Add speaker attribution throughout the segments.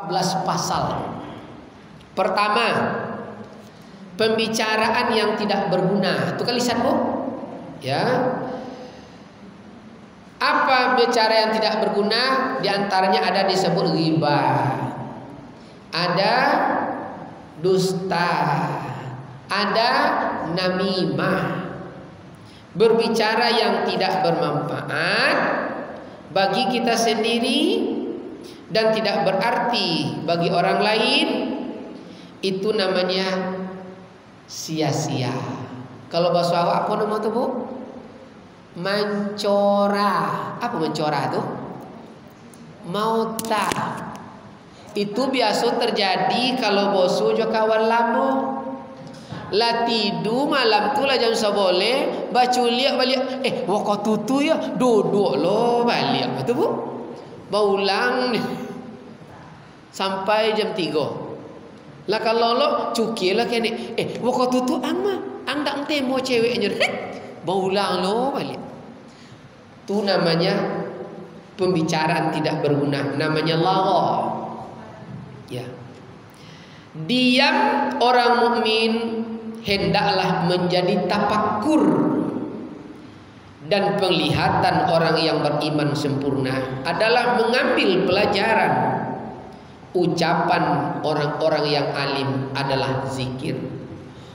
Speaker 1: 14 pasal. Pertama, pembicaraan yang tidak berguna. Itu kan lisan, Bu? Ya. Apa bicara yang tidak berguna? Di antaranya ada disebut ghibah, ada dusta, ada namimah. Berbicara yang tidak bermanfaat bagi kita sendiri dan tidak berarti bagi orang lain, itu namanya sia-sia. Kalau bahasa Awak apa nama itu, Bu? Mencora. Apa mencora itu? Mauta. Itu biasa terjadi kalau bosu jo kawan lama. Lah tidu malam tu lah jam 11, baculiak balik. Wako tutu ya, duduk lo balik. Betul, Bu? Baulang sampai jam 3. Lah kalau lo cukil lah kene. Wako tutu ang dak temo ceweknya. Baulang lo balik. Itu namanya pembicaraan tidak berguna, namanya lagha. Ya. Diam orang mukmin hendaklah menjadi tafakkur, dan penglihatan orang yang beriman sempurna adalah mengambil pelajaran. Ucapan orang-orang yang alim adalah zikir.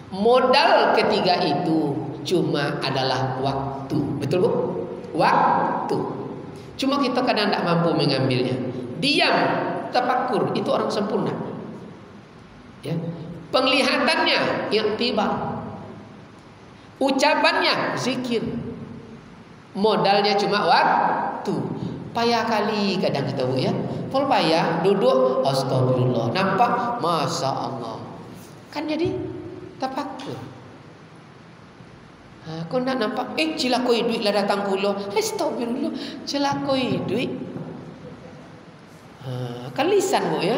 Speaker 1: Modal ketiga itu cuma adalah waktu. Betul, Bu? Waktu. Cuma kita kadang tidak mampu mengambilnya. Diam, tafakkur, itu orang sempurna. Ya. Penglihatannya iktibar, ucapannya zikir. Modalnya cuma waktu. Payah kali kadang kita, Bu, ya. Pol payah duduk, astagfirullah, nampak, masya Allah. Kan jadi tafakkur. Kau nak nampak, cilakoi duit lah datang kulo, astagfirullah, cilakoi duit. Kan lisan, Bu, ya.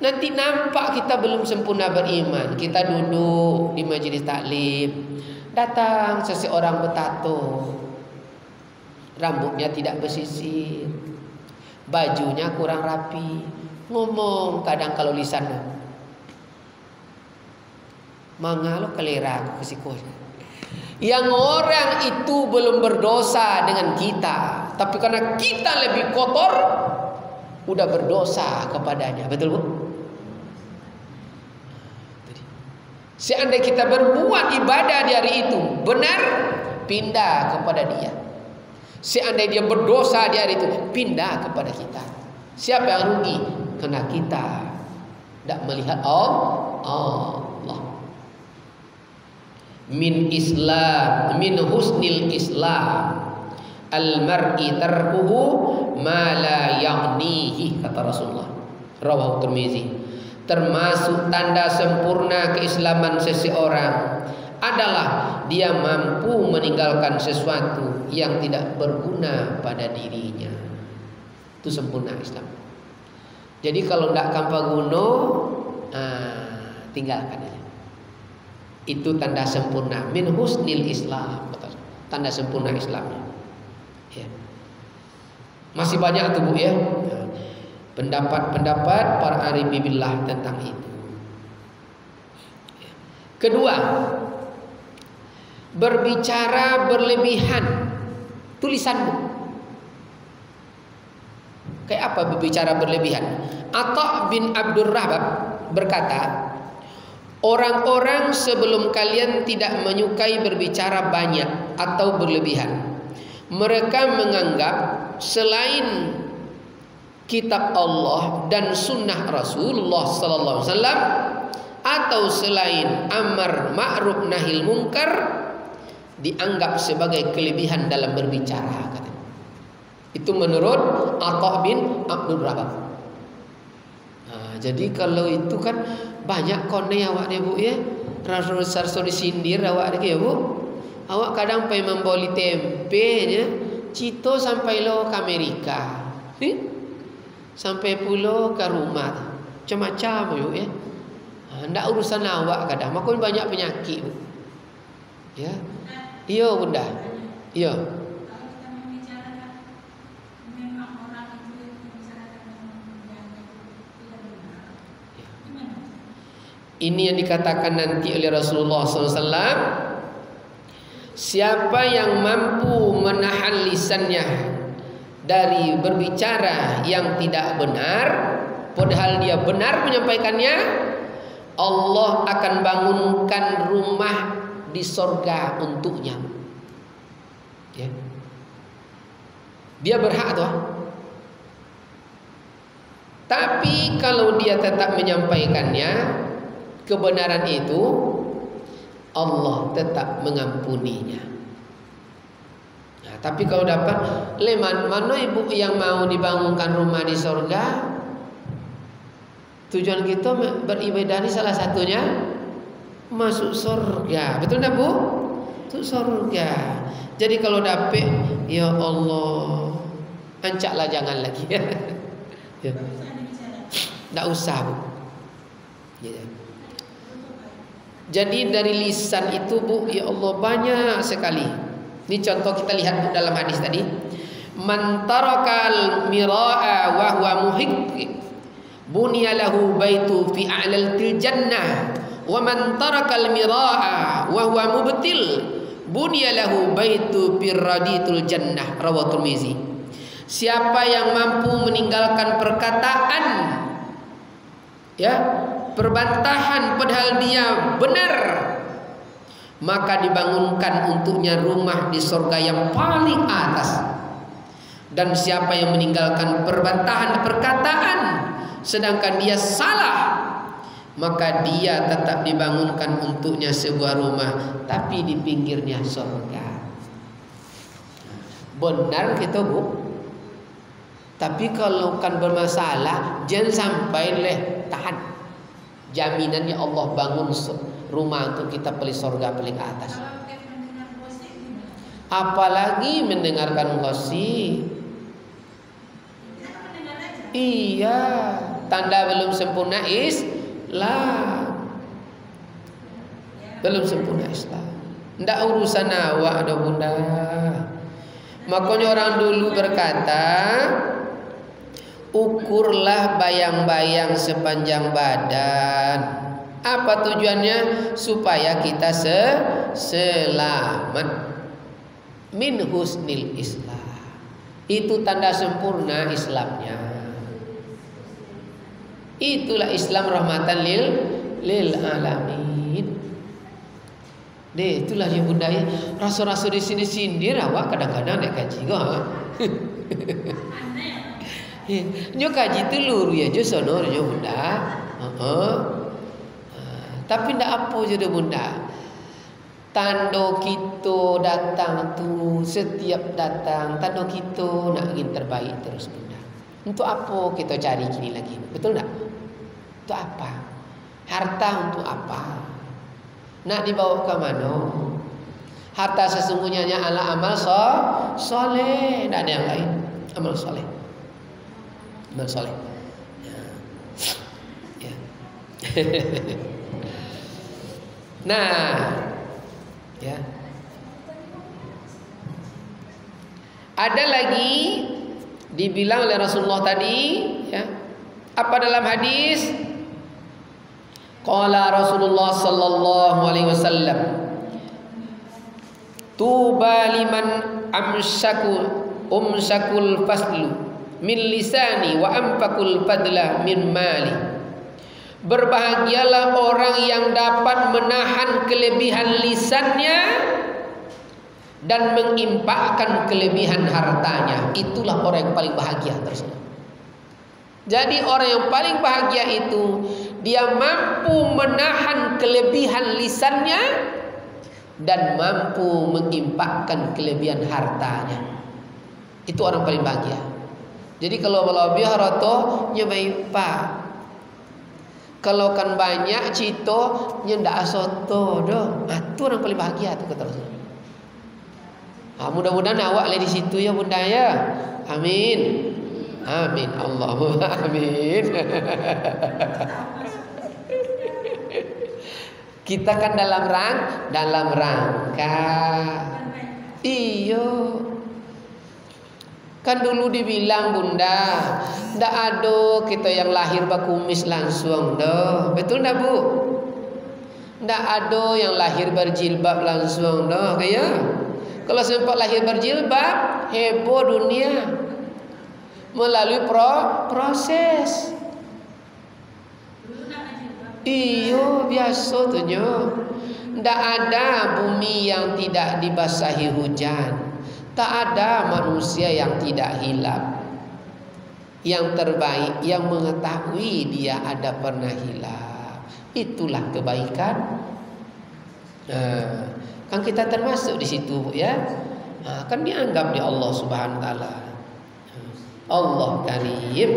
Speaker 1: Nanti nampak kita belum sempurna beriman. Kita duduk di majlis taklim, datang seseorang bertato, rambutnya tidak bersisir, bajunya kurang rapi, ngomong kadang kalau lisan, mangalo kelera ke sikol. Yang orang itu belum berdosa dengan kita, tapi karena kita lebih kotor, udah berdosa kepadanya. Betul, Bu? Seandainya kita berbuat ibadah di hari itu benar, pindah kepada dia. Seandainya dia berdosa di hari itu, pindah kepada kita. Siapa yang rugi? Karena kita tidak melihat Allah. Min husnil Islam al-mar'i tarkuhu ma la yaghnihi, kata Rasulullah. Rawahu Tirmizi. Termasuk tanda sempurna keislaman seseorang adalah dia mampu meninggalkan sesuatu yang tidak berguna pada dirinya. Itu sempurna Islam. Jadi kalau tidak kampaguno, tinggalkan aja. Itu tanda sempurna. Min husnil Islam, tanda sempurna Islamnya. Ya. Masih banyak tuh, Bu, ya, pendapat-pendapat para arif billah tentang itu. Kedua, berbicara berlebihan. Tulisanmu kayak apa berbicara berlebihan? Atha bin Abdurrahman berkata, orang-orang sebelum kalian tidak menyukai berbicara banyak atau berlebihan. Mereka menganggap selain kitab Allah dan sunnah Rasulullah sallallahu alaihi wasallam, atau selain amar ma'ruf nahil munkar, dianggap sebagai kelebihan dalam berbicara. Itu menurut Atha bin Abdurrahman. Jadi kalau itu kan banyak kone awak ni, Bu, ya. Rasul disindir awak ni, ya, Bu. Awak kadang pergi membeli tempe nya, cito sampai lo ke Amerika. Sampai pulau ke rumah, macam-macam, Bu, ya. Ndak urusan awak kadang, makanya banyak penyakit, Bu. Ya. Iya, Bunda. Iya. Ini yang dikatakan nanti oleh Rasulullah SAW. Siapa yang mampu menahan lisannya dari berbicara yang tidak benar, padahal dia benar menyampaikannya, Allah akan bangunkan rumah di sorga untuknya. Ya. Dia berhak tuh. Tapi kalau dia tetap menyampaikannya, kebenaran itu, Allah tetap mengampuninya. Nah, tapi kalau dapat, mana ibu yang mau dibangunkan rumah di sorga? Tujuan kita beribadah ini salah satunya masuk surga. Betul tak Bu? Masuk surga. Jadi kalau dapet, ya Allah, ancaklah jangan lagi. Ya. Tak usah Bu. Ya. Jadi dari lisan itu Bu, ya Allah banyak sekali. Ini contoh kita lihat Bu dalam hadis tadi. Man tarakal mira'a wa huwa muhiq bunya lahu baitu fi a'lal jannah wa man tarakal mira'a wa huwa mubtil bunya lahu baitu fi raditul jannah. Rawahu Tirmizi. Siapa yang mampu meninggalkan perkataan, ya, perbantahan padahal dia benar, maka dibangunkan untuknya rumah di surga yang paling atas. Dan siapa yang meninggalkan perbantahan perkataan sedangkan dia salah, maka dia tetap dibangunkan untuknya sebuah rumah tapi di pinggirnya surga. Benar kita Bu. Tapi kalau kan bermasalah, jangan sampai tahan. Jaminannya Allah bangun rumah untuk kita pilih surga paling atas. Apalagi mendengarkan gosip. Iya, tanda belum sempurna Islam. Belum sempurna Islam. Ndak urusan awak ada Bunda. Makanya orang dulu berkata, ukurlah bayang-bayang sepanjang badan. Apa tujuannya? Supaya kita selamat. Min husnil Islam. Itu tanda sempurna Islamnya. Itulah Islam rahmatan lil alamin. Deh, itulah yang Bunda ya. Rasa-rasa di sini sindir awak kadang-kadang nak kaji kok. Nyo kaji telur ya jo sono nyo Bunda. Tapi ndak apa je Bunda. Tando kita datang tu, setiap datang tando kita nak ingin terbaik terus Bunda. Untuk apa kita cari gini lagi? Betul tak? Untuk apa? Harta untuk apa? Nak dibawa ke mana? Harta sesungguhnya adalah amal soleh. Tidak ada yang lain. Amal soleh. Amal soleh. Ya. Nah, ya. Ada lagi dibilang oleh Rasulullah tadi, ya. Apa dalam hadis? Qala Rasulullah sallallahu alaihi wasallam, tuba liman umsakul faslu min lisani wa amfakul fadla min mali. Berbahagialah orang yang dapat menahan kelebihan lisannya dan mengimpakkan kelebihan hartanya. Itulah orang yang paling bahagia tersebut. Jadi orang yang paling bahagia itu dia mampu menahan kelebihan lisannya dan mampu mengimpakkan kelebihan hartanya. Itu orang paling bahagia. Jadi kalau lebih harta nyobain pak. Kalau kan banyak cito nyendak soto doh. Itu orang paling bahagia tuh kata Rasulullah. Mudah-mudahan awak di situ ya Bunda ya. Amin. Amin. Allahumma amin. Kita kan dalam rangka. Iyo. Kan dulu dibilang Bunda, ndak ada kita yang lahir bakumis langsung doh. Betul ndak Bu? Ndak ada yang lahir berjilbab langsung dah kaya. Kalau sempat lahir berjilbab, heboh dunia. Melalui proses. Iyo biasa tu nyo. Ndak ada bumi yang tidak dibasahi hujan. Tak ada manusia yang tidak hilap. Yang terbaik yang mengetahui dia ada pernah hilap. Itulah kebaikan. Kan kita termasuk di situ ya. Kan dianggap di Allah Subhanahu wa taala. Allah Karim.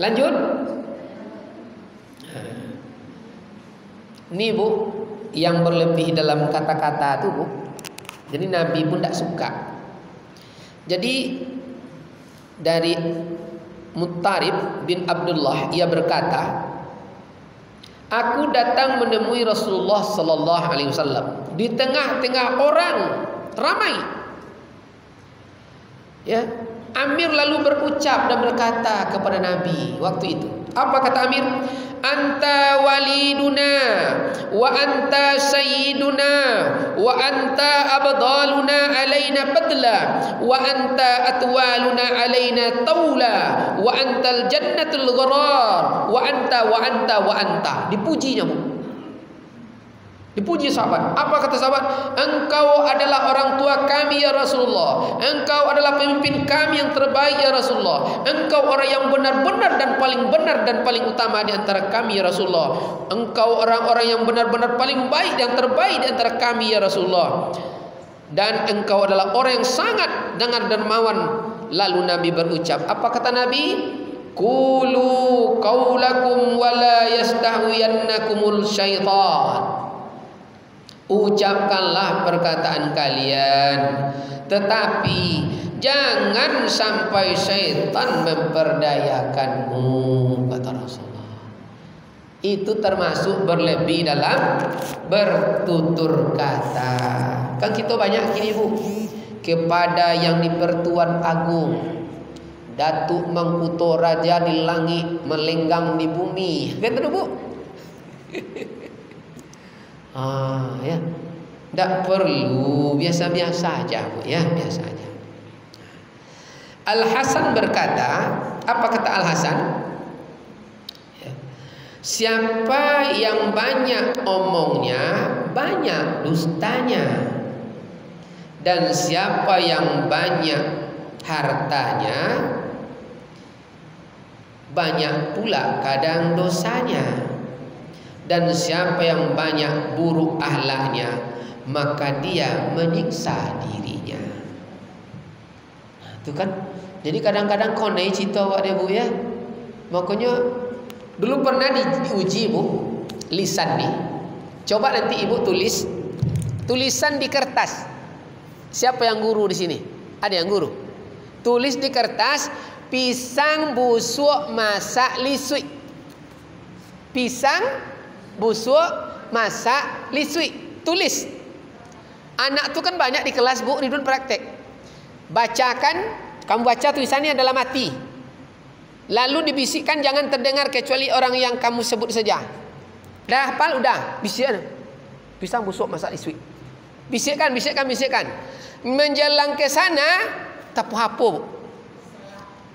Speaker 1: Lanjut. Ini Bu, yang berlebih dalam kata-kata itu Bu. Jadi Nabi pun tidak suka. Jadi dari Muttarib bin Abdullah, ia berkata, aku datang menemui Rasulullah sallallahu alaihi wasallam di tengah-tengah orang ramai. Ya, Amir lalu berucap dan berkata kepada Nabi waktu itu. Apa kata Amir? Anta waliduna wa anta sayyiduna wa anta abdaluna alaina badla wa anta atwaluna alaina tawla wa antal jannatul gharar wa anta. Dipujinya Bu. Dipuji sahabat. Apa kata sahabat? Engkau adalah orang tua kami ya Rasulullah. Engkau adalah pemimpin kami yang terbaik ya Rasulullah. Engkau orang yang benar-benar dan paling utama di antara kami ya Rasulullah. Engkau orang-orang yang benar-benar paling baik yang terbaik di antara kami ya Rasulullah. Dan engkau adalah orang yang sangat dengar dermawan. Lalu Nabi berucap, apa kata Nabi? Qulu qaulakum wa la yastahwiyannakumul syaitan. Ucapkanlah perkataan kalian, tetapi jangan sampai syaitan memperdayakanmu, kata Rasulullah. Itu termasuk berlebih dalam bertutur kata. Kan kita banyak kini Bu, kepada yang di Pertuan Agung, Datuk Mangkuto Raja di langit, melenggang di bumi. Kan tu Bu? Ya, tidak perlu, biasa-biasa aja Bu ya, biasa aja. Al Hasan berkata, apa kata Al Hasan? Ya. Siapa yang banyak omongnya, banyak dustanya. Dan siapa yang banyak hartanya, banyak pula kadang dosanya. Dan siapa yang banyak buruk akhlaknya, maka dia menyiksa dirinya. Itu kan. Jadi kadang-kadang konai cerita awak dia Bu ya. Makanya dulu pernah diuji Bu, lisan nih. Coba nanti Ibu tulis tulisan di kertas. Siapa yang guru di sini? Ada yang guru? Tulis di kertas, pisang busuk masak lisui. Pisang busuk masak lisui. Tulis. Anak tu kan banyak di kelas Bu, Ridwan praktek. Bacakan, kamu baca tulisannya dalam hati. Lalu dibisikkan, jangan terdengar kecuali orang yang kamu sebut saja. Dah hafal udah, bisikkan. Pisang busuk masak lisui. Bisikkan. Menjelang ke sana tapu hapo.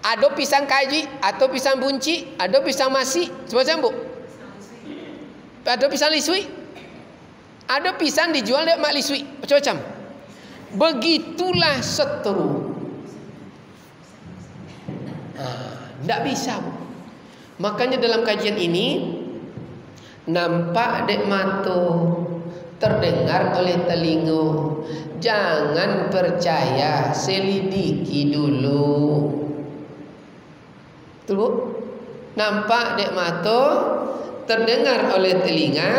Speaker 1: Ada pisang kaji, atau pisang bunci, ada pisang masi, semacam Bu. Ada pisang lisui, ada pisang dijual dek mak lisui, macam-macam. Begitulah seterus. Tidak bisa Bu. Makanya dalam kajian ini, nampak dek mata, terdengar oleh telinga, jangan percaya, selidiki dulu. Betul Bu? Nampak dek mata, terdengar oleh telinga,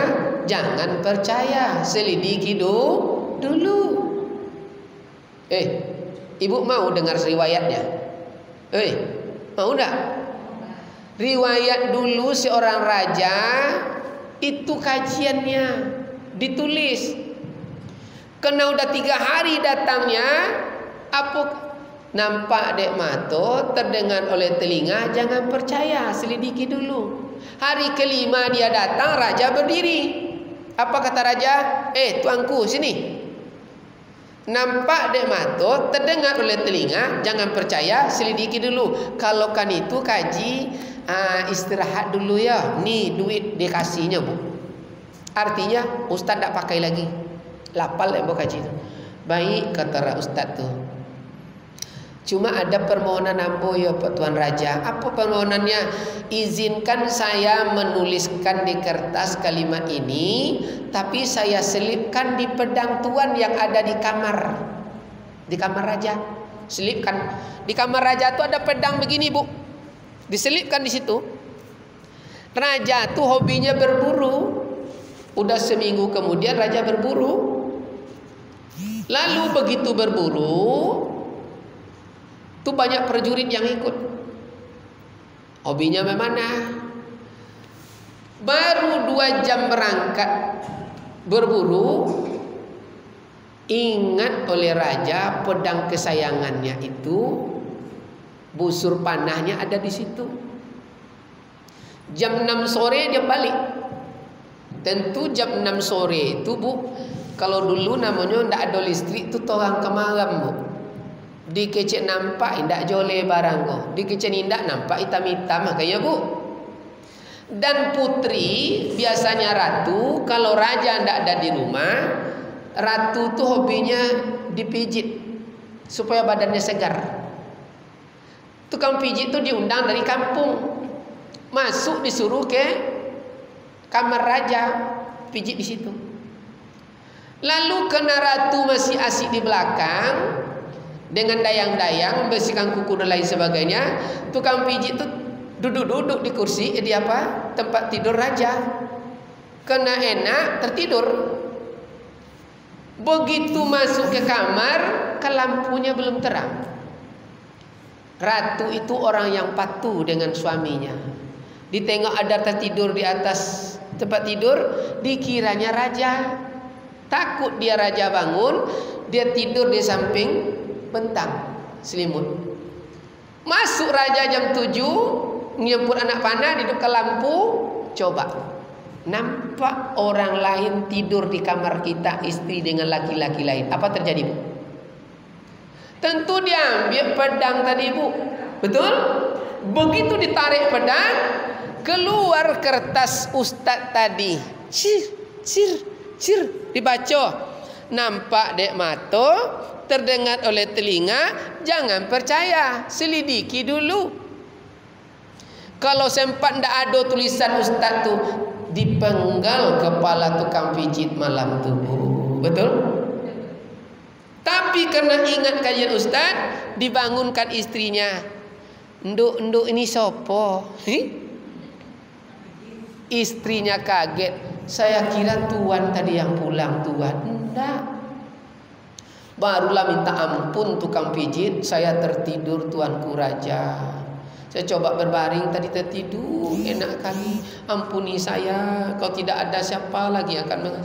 Speaker 1: jangan percaya, selidiki dulu. Ibu mau dengar riwayatnya? Mau tak? Riwayat dulu seorang raja, itu kajiannya ditulis. Kena udah 3 hari datangnya, apa Nampak dek mata, terdengar oleh telinga, jangan percaya, selidiki dulu. Hari kelima dia datang, raja berdiri. Apa kata raja? Tuanku, sini. Nampak dek mata, terdengar oleh telinga, jangan percaya, selidiki dulu. Kalau kan itu kaji, istirahat dulu ya. Nih duit dikasihnya bu. Artinya ustaz tak pakai lagi. Lapal ya bu kaji itu. Baik kata ustaz tu. Cuma ada permohonan ambo ya Pak Tuan Raja. Apa permohonannya? Izinkan saya menuliskan di kertas kalimat ini, tapi saya selipkan di pedang tuan yang ada di kamar. Di kamar raja. Selipkan. Di kamar raja itu ada pedang begini, Bu. Diselipkan di situ. Raja tuh hobinya berburu. Udah seminggu kemudian raja berburu. Lalu begitu berburu, tuh banyak prajurit yang ikut. Hobinya memanah. Baru 2 jam berangkat berburu, ingat oleh raja pedang kesayangannya itu, busur panahnya ada di situ. Jam 6 sore dia balik. Tentu jam 6 sore itu bu, kalau dulu namanya ndak ada listrik itu torang kemaram bu. Di kecek nampak indak jole barang ko. Di kecek indak nampak hitam-hitam makanya bu. Dan putri biasanya ratu, kalau raja ndak ada di rumah, ratu tuh hobinya dipijit supaya badannya segar. Tukang pijit tuh diundang dari kampung. Masuk disuruh ke kamar raja, pijit di situ. Lalu karena ratu masih asik di belakang dengan dayang-dayang membersihkan kuku dan lain sebagainya, tukang pijit itu duduk-duduk di kursi di apa? Tempat tidur raja. Kena enak tertidur. Begitu masuk ke kamar, ke lampunya belum terang. Ratu itu orang yang patuh dengan suaminya. Ditengok ada tertidur di atas tempat tidur, dikiranya raja. Takut dia raja bangun, dia tidur di samping bentang selimut. Masuk raja jam 7, nyemput anak panah, duduk ke lampu, coba. Nampak orang lain tidur di kamar kita, istri dengan laki-laki lain. Apa terjadi bu? Tentu dia ambil pedang tadi bu. Betul? Begitu ditarik pedang, keluar kertas ustaz tadi. Cir, dibaca. Nampak dek mata, terdengar oleh telinga, jangan percaya, selidiki dulu. Kalau sempat ndak ada tulisan ustaz tu, dipenggal kepala tukang pijit malam tu. Betul? Tapi karena ingat kajian ustaz, dibangunkan istrinya. Nduk ini sopo? Istrinya kaget. Saya kira tuan tadi yang pulang tuan. Enggak. Barulah minta ampun tukang pijit. Saya tertidur tuanku raja. Saya coba berbaring tadi tertidur. Enak kali. Ampuni saya. Kalau tidak ada siapa lagi yang akan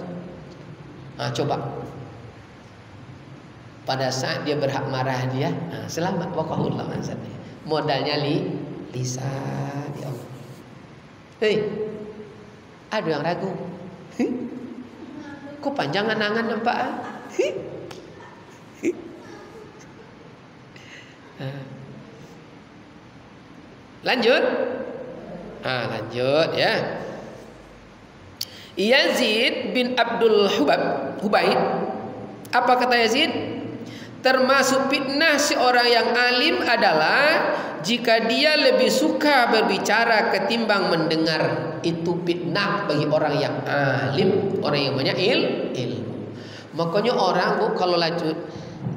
Speaker 1: coba. Pada saat dia berhak marah dia, selamat waqahullah maksudnya. Modalnya lisan ya Allah. Hei, ada yang ragu. Kok panjang angan nampak? Lanjut. Lanjut ya. Yazid bin Abdul Hubaib. Apa kata Yazid? Termasuk fitnah seorang yang alim adalah jika dia lebih suka berbicara ketimbang mendengar. Itu fitnah bagi orang yang alim, orang yang banyak ilmu. Makanya orang bu kalau lanjut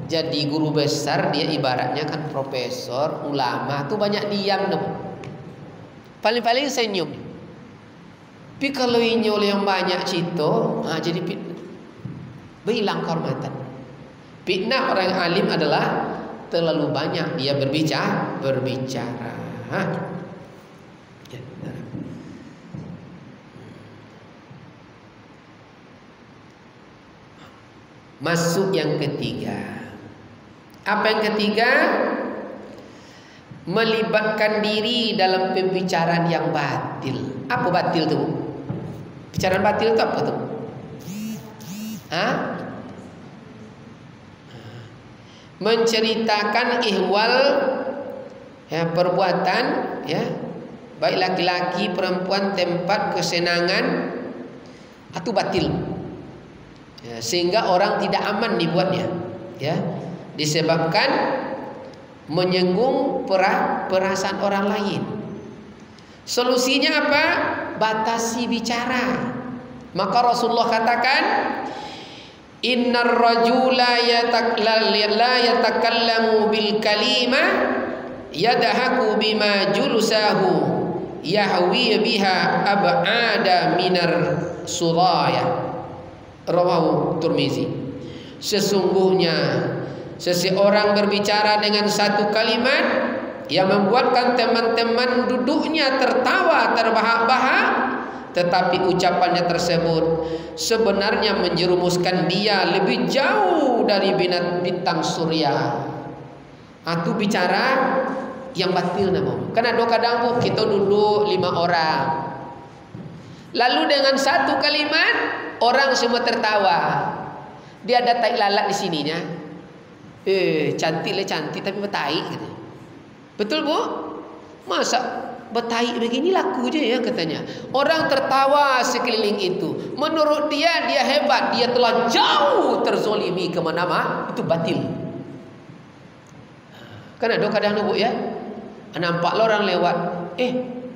Speaker 1: jadi guru besar, dia ibaratnya kan profesor, ulama tuh banyak diam dong. Paling-paling senyum. Tapi kalau inyol yang banyak cito, jadi fitnah. Berhilang kehormatan. Fitnah orang yang alim adalah terlalu banyak dia berbicara. Masuk yang ketiga. Apa yang ketiga? Melibatkan diri dalam pembicaraan yang batil. Apa batil tu? Bicaraan batil itu apa tu? Menceritakan ihwal, ya, perbuatan, ya, baik laki-laki, perempuan, tempat kesenangan, itu batil. Ya, sehingga orang tidak aman dibuatnya, ya, disebabkan menyinggung perasaan orang lain. Solusinya apa? Batasi bicara. Maka Rasulullah katakan, innar rajula la yatakallamu bil kalima yadhaku bima julusahu yahwi biha ab'ada minar suraya. Rawahu Tirmizi. Sesungguhnya seseorang berbicara dengan satu kalimat yang membuatkan teman-teman duduknya tertawa terbahak-bahak, tetapi ucapannya tersebut sebenarnya menjerumuskan dia lebih jauh dari bintang surya. Itu bicara yang batil namanya. Karena kadang kita duduk 5 orang, lalu dengan satu kalimat orang semua tertawa. Dia ada tai lalat di sininya. Cantik tapi bertai gitu. Betul bu? Masa bertai begini laku je ya katanya. Orang tertawa sekeliling itu. Menurut dia hebat. Dia telah jauh terzolimi ke mana-mana. Itu batil. Kan ada kadang bu ya. Nampak orang lewat.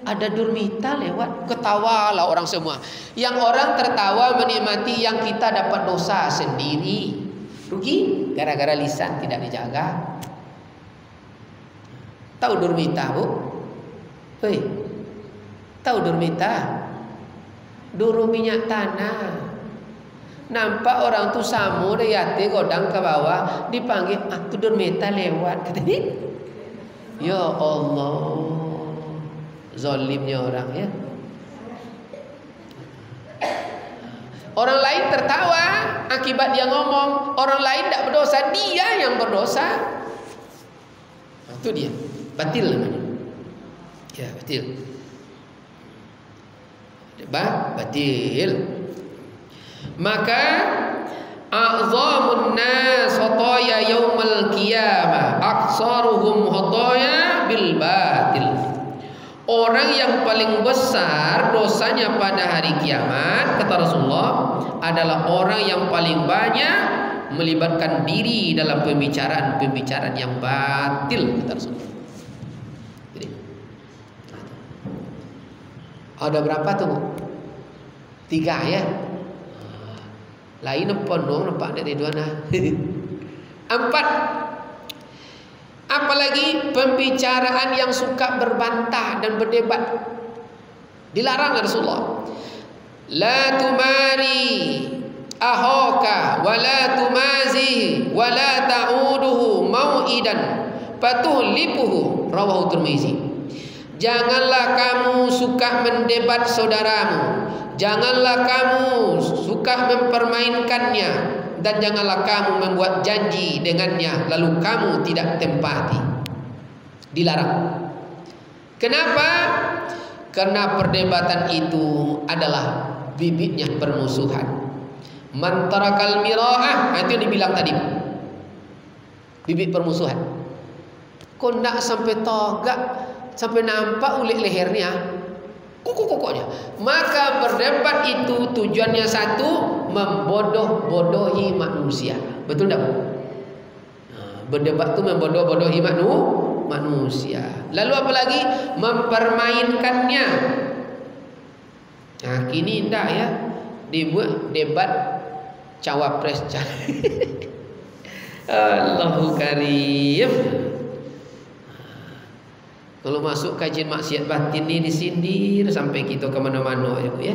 Speaker 1: Ada Durmita lewat. Ketawalah orang semua. Yang orang tertawa menikmati yang kita dapat dosa sendiri. Rugi gara-gara lisan tidak dijaga. Tahu Durmita bu? Tahu Durmita? Duru minyak tanah. Nampak orang tu samu deyate godang ke bawah, dipanggil, tu Durmita lewat. Kata dia, ya Allah, zalimnya orang ya. Orang lain tertawa akibat dia ngomong. Orang lain tidak berdosa, dia yang berdosa. Itu dia, batil namanya. Ya, batil. Batil. Maka a'zamun nas khataya yaumal qiyamah aksaruhum khataya bil batil. Orang yang paling besar dosanya pada hari kiamat, kata Rasulullah, adalah orang yang paling banyak melibatkan diri dalam pembicaraan yang batil, kata Rasulullah. Jadi, ada berapa tuh? 3 ya. Lain nampak dari 2 nah. 4. Apalagi pembicaraan yang suka berbantah dan berdebat. Dilarang Rasulullah. La tumari ahoka wa la tumazihi wa la ta'uduhu mau'idan fatuhlipuhu. Rawahu Tirmizi. Janganlah kamu suka mendebat saudaramu. Janganlah kamu suka mempermainkannya. Dan janganlah kamu membuat janji dengannya lalu kamu tidak tempati. Dilarang. Kenapa? Karena perdebatan itu adalah bibitnya permusuhan. Man tarakal mira'ah, itu yang dibilang tadi. Bibit permusuhan. Kok nak sampai togak, sampai nampak ulik lehernya, kuku-kukunya. Maka berdebat itu tujuannya satu, membodoh-bodohi manusia. Betul tak? Berdebat itu membodoh-bodohi manusia. Lalu apa lagi? Mempermainkannya. Nah, kini tidak ya, dibuat debat cawapres. Allahu Karim. Kalau masuk kajian maksiat batin ini disindir sampai kita ke mana-mana ya Bu ya.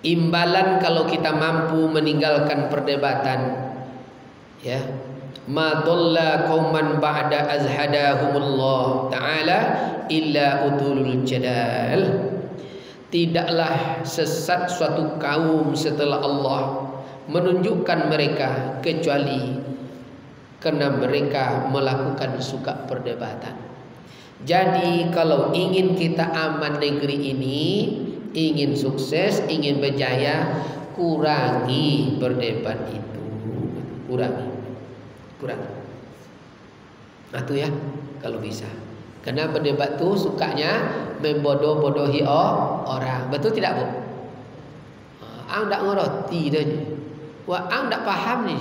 Speaker 1: Imbalan kalau kita mampu meninggalkan perdebatan ya. Ma dhalla qauman ba'da azhadahumullah ta'ala illa utulul jadal. Tidaklah sesat suatu kaum setelah Allah menunjukkan mereka kecuali karena mereka melakukan suka perdebatan. Jadi kalau ingin kita aman negeri ini, ingin sukses, ingin berjaya, kurangi berdebat itu. Kurangi. Nah itu ya, kalau bisa. Karena berdebat tuh sukanya membodoh-bodohi orang. Betul tidak, Bu? Ang tak ngerti dah. Wah, ang tak paham nih.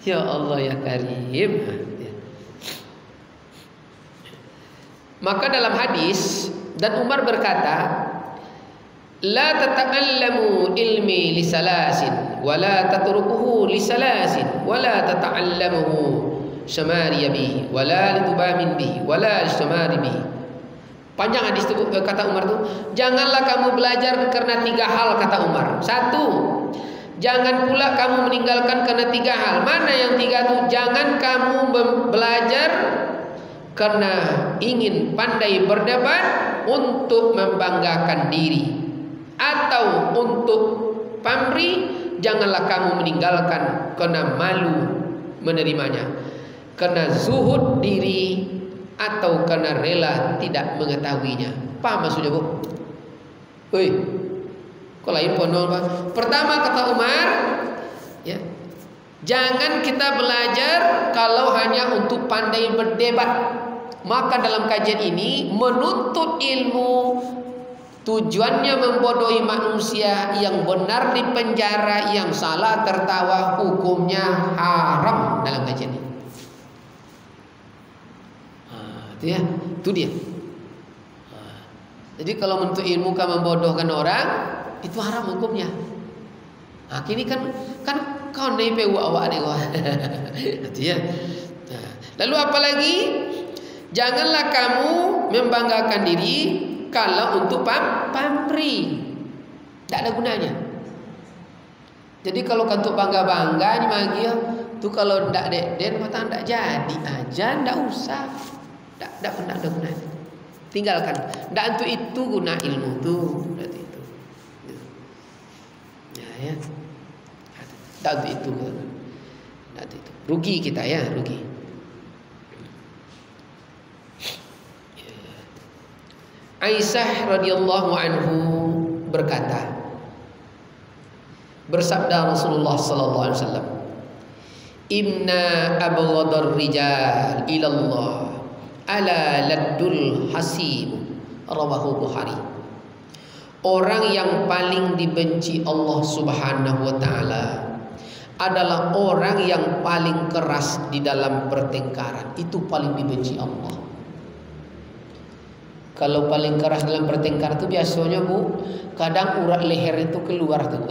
Speaker 1: Ya Allah ya Karim. Maka dalam hadis, dan Umar berkata, la tata'allamu ilmi li salasin wa la tatrukuhu li salasin wa la tata'allamuhu syamariya bihi wa la litubamin bihi wa la syamari bihi. Panjang hadis itu, kata Umar itu, janganlah kamu belajar karena 3 hal, kata Umar. 1, jangan pula kamu meninggalkan karena 3 hal. Mana yang 3 itu? Jangan kamu belajar karena ingin pandai berdebat untuk membanggakan diri atau untuk pamrih. Janganlah kamu meninggalkan karena malu menerimanya, karena zuhud diri, atau karena rela tidak mengetahuinya. Paham maksudnya, Bu? Woi, kok lain pono? Pertama kata Umar, ya, jangan kita belajar kalau hanya untuk pandai berdebat. Maka dalam kajian ini menuntut ilmu, tujuannya membodohi manusia, yang benar di penjara, yang salah tertawa, hukumnya haram dalam kajian ini. Itu dia. Jadi kalau menuntut ilmu kan membodohkan orang, itu haram hukumnya. Nah, kini kan kau nih pe awak ni wah. Ya. Lalu apalagi? Janganlah kamu membanggakan diri kalau untuk pamrih. Tak ada gunanya. Jadi kalau untuk bangga-bangga ni magi ya, tu kalau ndak den mata ndak jadi aja, ndak usah. Ndak pernah ada gunanya. Tinggalkan. Ndak untuk itu guna ilmu tu, berarti itu. Ya. Ndak untuk itu. Ndak untuk itu. Rugi kita ya, rugi. Aisyah radhiyallahu anhu berkata, bersabda Rasulullah sallallahu alaihi wasallam, "Inna abghadar rijal ila Allah ala laddul hasim." Rawahu Bukhari. Orang yang paling dibenci Allah Subhanahu wa taala adalah orang yang paling keras di dalam pertengkaran. Itu paling dibenci Allah. Kalau paling keras dalam pertengkaran itu biasanya, Bu, kadang urat leher itu keluar tuh.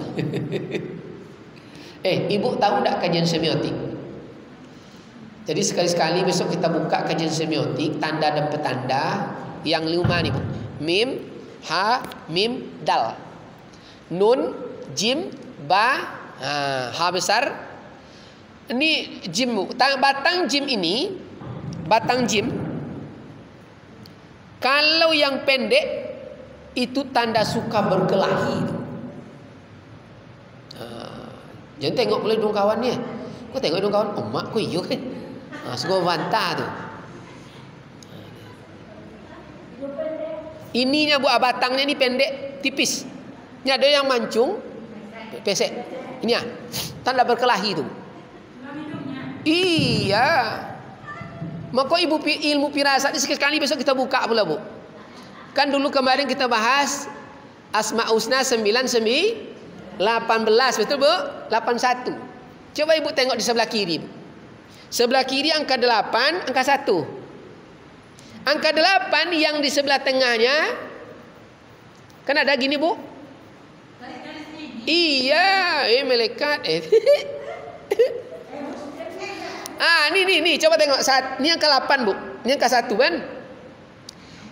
Speaker 1: Ibu tahu enggak kajian semiotik? Jadi sekali-sekali besok kita buka kajian semiotik, tanda dan petanda yang 5 nih, Bu. Mim, ha, mim, dal. Nun, jim, ba, ha besar. Ini jim, Bu. Batang jim ini, batang jim. Kalau yang pendek itu tanda suka berkelahi. Jangan tengok boleh dong kawan ni. Kau tengok dong kawan, mak kau iyo kan. Suka bantah tu. Ininya buat batangnya ni pendek, tipis. Ni ada yang mancung, pesek. Ini ya, tanda berkelahi tu. Iya. Maka ilmu firasat ini sekali besok kita buka pula, Bu. Kan dulu kemarin kita bahas Asma Husna 18, betul, Bu? 81. Coba Ibu tengok di sebelah kiri. Sebelah kiri angka 8, angka 1. Angka 8 yang di sebelah tengahnya kan ada gini, Bu? Iya, malaikat. Nih, coba tengok. Ini angka 8, Bu. Ini angka 1 kan?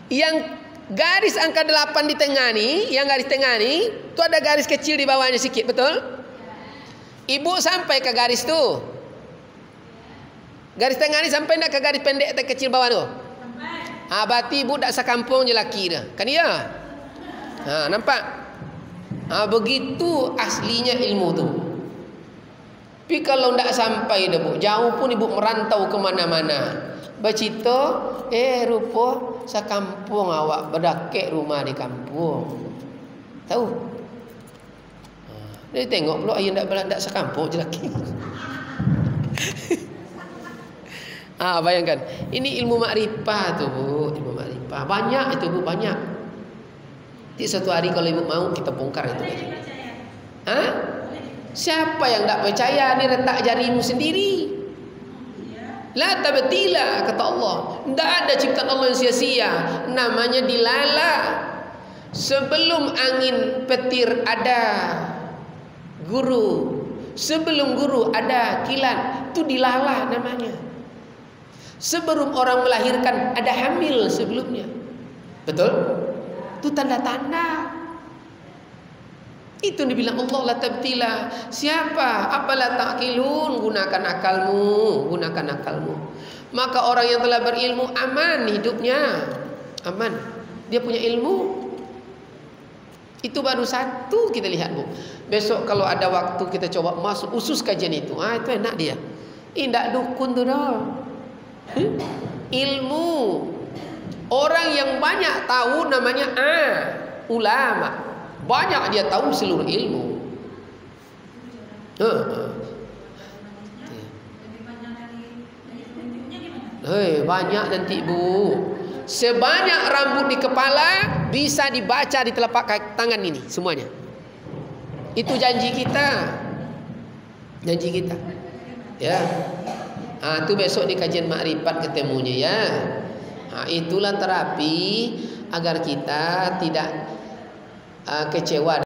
Speaker 1: Yang garis angka 8 di tengah nih, yang garis tengah nih, itu ada garis kecil di bawahnya sedikit, betul? Ibu sampai ke garis tuh. Garis tengah nih sampai enggak ke garis pendek atau kecil bawah tuh? Berarti Ibu tak sekampung je laki dah. Kan iya? Nampak? Begitu aslinya ilmu tu. Tapi kalau tidak sampai dah bu, jauh pun ibu merantau kemana-mana, bercita, rupa sekampung awak berdakek rumah di kampung. Tahu? Dia tengok pula ayah tidak sekampung je laki. Bayangkan, ini ilmu makrifah tu bu, ilmu makrifah banyak itu bu, banyak. Di suatu hari kalau ibu mau kita bongkar itu. Siapa yang tak percaya? Ni retak jarimu sendiri. La tabtila, kata Allah. Tak ada ciptaan Allah yang sia-sia. Namanya dilala. Sebelum angin petir ada guru. Sebelum guru ada kilat. Itu dilala namanya. Sebelum orang melahirkan ada hamil sebelumnya. Betul? Itu tanda-tanda. Itu dibilang Allah la tabtila. Siapa? Apalah ta'qilun, gunakan akalmu, gunakan akalmu. Maka orang yang telah berilmu aman hidupnya. Aman. Dia punya ilmu. Itu baru satu kita lihat bu. Besok kalau ada waktu kita coba masuk usus kajian itu. Itu enak dia. Tidak dukun tu dah. Ilmu. Orang yang banyak tahu namanya ulama. Banyak dia tahu seluruh ilmu. Banyak nanti bu. Sebanyak rambut di kepala bisa dibaca di telapak tangan ini semuanya. Itu janji kita. Janji kita. Ya. Itu besok di kajian makrifat ketemunya ya. Itulah terapi agar kita tidak kecewa